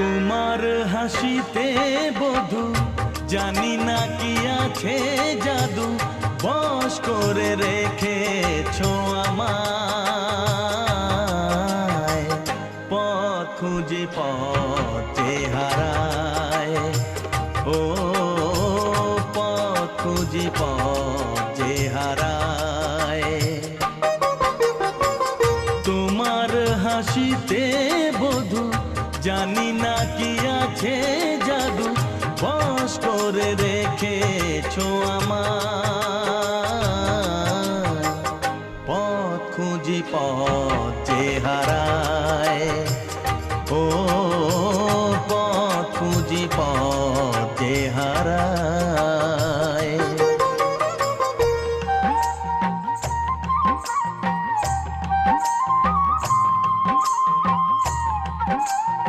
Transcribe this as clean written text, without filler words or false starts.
তোমার হাসিতে বধু জানি না কি আছে জাদু, বশ করে রেখেছো আমায়। পথ খুঁজে পথে হারায়, ও পথ খুঁজে পথে হারায়। তোমার হাসিতে বধু জানি না কি আছে জাদু, বশ করে রেখেছো আমায়। পথ খুঁজি পথে হারায়, ও